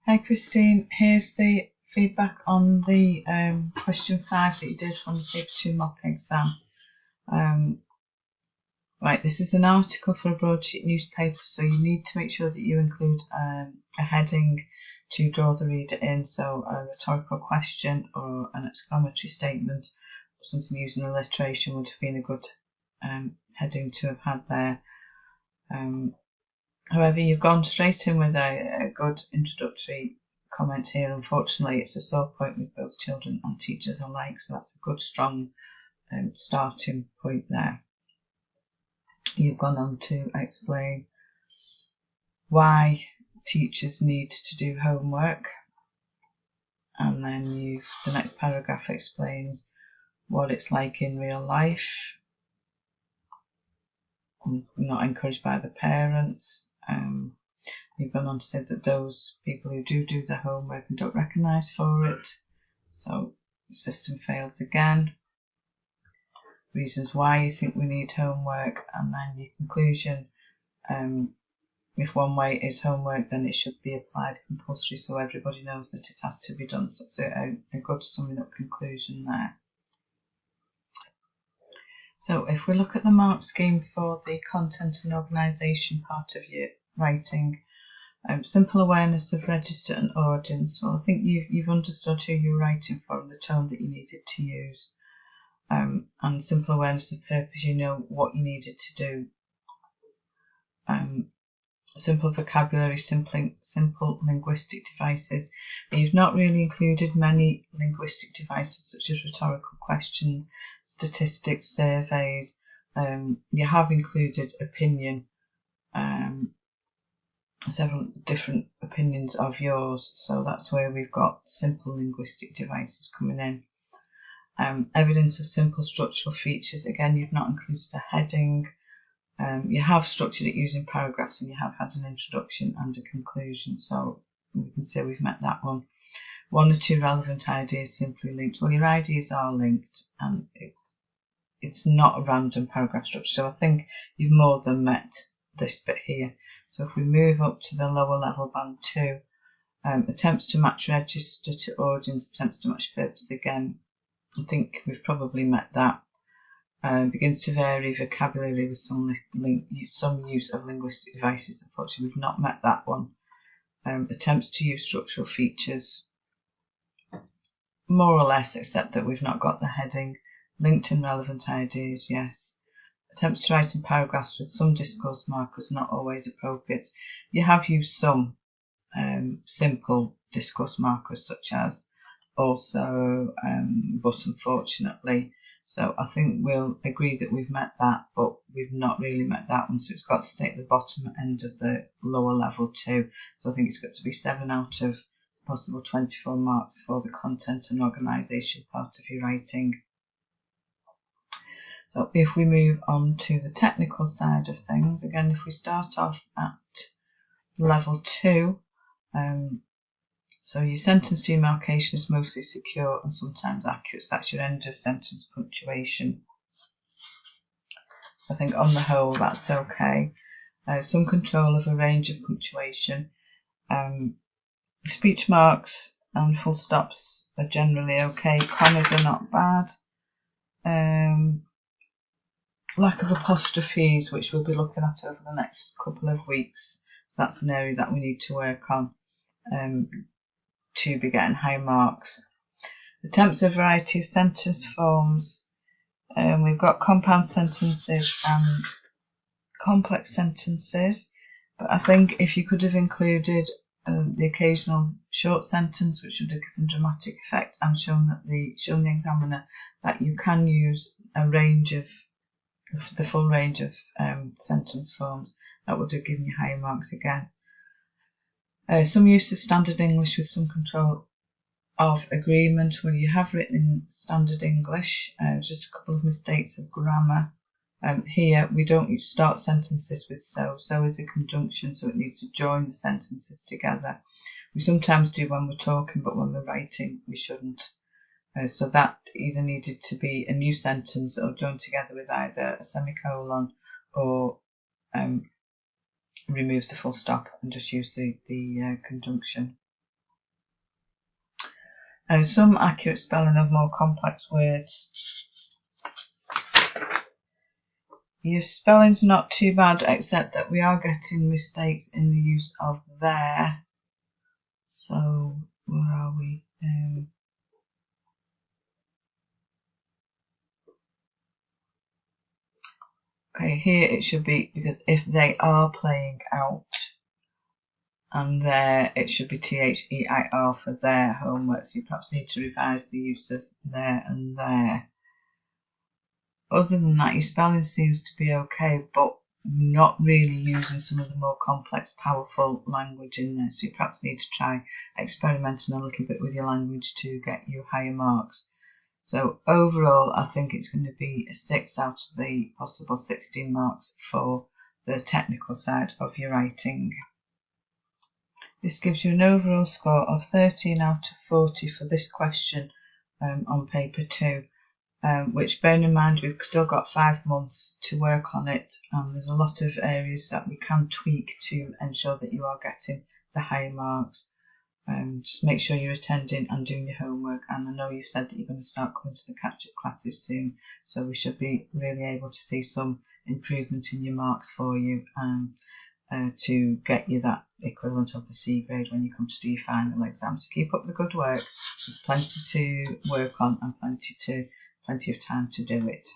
Hi Christine, here's the feedback on the question 5 that you did from the Paper 2 mock exam. Right, this is an article for a broadsheet newspaper, so you need to make sure that you include a heading to draw the reader in, so a rhetorical question or an exclamatory statement or something using alliteration would have been a good heading to have had there. However, you've gone straight in with a good introductory comment here. Unfortunately, it's a sore point with both children and teachers alike, so that's a good, strong starting point there. You've gone on to explain why teachers need to do homework, and then the next paragraph explains what it's like in real life, not encouraged by the parents. You've gone on to say that those people who do the homework and don't recognise for it, so the system failed again. Reasons why you think we need homework, and then your conclusion. If one way is homework, then it should be applied compulsory so everybody knows that it has to be done. So it's a good summing up conclusion there. So if we look at the mark scheme for the content and organisation part of your writing, simple awareness of register and audience. Well, I think you've understood who you're writing for and the tone that you needed to use. And simple awareness of purpose, you know what you needed to do. Simple vocabulary, simple linguistic devices. But you've not really included many linguistic devices such as rhetorical questions, statistics, surveys. You have included opinion, several different opinions of yours, so that's where we've got simple linguistic devices coming in. Evidence of simple structural features, again you've not included a heading. You have structured it using paragraphs, and you have had an introduction and a conclusion, so we can say we've met that one. One or two relevant ideas simply linked. Well, your ideas are linked, and it's not a random paragraph structure, so I think you've more than met this bit here. So if we move up to the lower level, band 2, attempts to match register to audience, attempts to match purpose, again, I think we've probably met that. Begins to vary vocabulary with some use of linguistic devices. Unfortunately, we've not met that one. Attempts to use structural features, more or less, except that we've not got the heading. Linked and relevant ideas, yes. Attempts to write in paragraphs with some discourse markers, not always appropriate. You have used some simple discourse markers, such as also, but unfortunately. So I think we'll agree that we've met that, but we've not really met that one. So it's got to stay at the bottom end of the lower level 2. So I think it's got to be 7 out of possible 24 marks for the content and organisation part of your writing. So if we move on to the technical side of things, again, if we start off at level 2, so your sentence demarcation is mostly secure and sometimes accurate. So that's your end of sentence punctuation. I think on the whole that's okay. Some control of a range of punctuation. Speech marks and full stops are generally okay. Commas are not bad. Lack of apostrophes, which we'll be looking at over the next couple of weeks. So that's an area that we need to work on to be getting high marks. Attempts a variety of sentence forms. We've got compound sentences and complex sentences, but I think if you could have included the occasional short sentence, which would have given dramatic effect, and shown the examiner that you can use a range of the full range of sentence forms, that would have given you higher marks again. Some use of standard English with some control of agreement. Well, you have written in standard English, just a couple of mistakes of grammar. Here we don't start sentences with so. So is a conjunction, so it needs to join the sentences together. We sometimes do when we're talking, but when we're writing we shouldn't. So that either needed to be a new sentence or joined together with either a semicolon or remove the full stop and just use the conjunction. Some accurate spelling of more complex words. Your spelling's not too bad, except that we are getting mistakes in the use of there. So where are we? Okay, here it should be, because if they are playing out, and there it should be THEIR for their homework. So you perhaps need to revise the use of there and there. Other than that, your spelling seems to be okay, but not really using some of the more complex, powerful language in there. So you perhaps need to try experimenting a little bit with your language to get you higher marks. So overall, I think it's going to be a 6 out of the possible 16 marks for the technical side of your writing. This gives you an overall score of 13 out of 40 for this question on paper 2. Which, bearing in mind, we've still got 5 months to work on it, and there's a lot of areas that we can tweak to ensure that you are getting the higher marks. Just make sure you're attending and doing your homework, and I know you said that you're going to start coming to the catch-up classes soon, so we should be really able to see some improvement in your marks for you to get you that equivalent of the C grade when you come to do your final exam. So keep up the good work. There's plenty to work on and plenty of time to do it.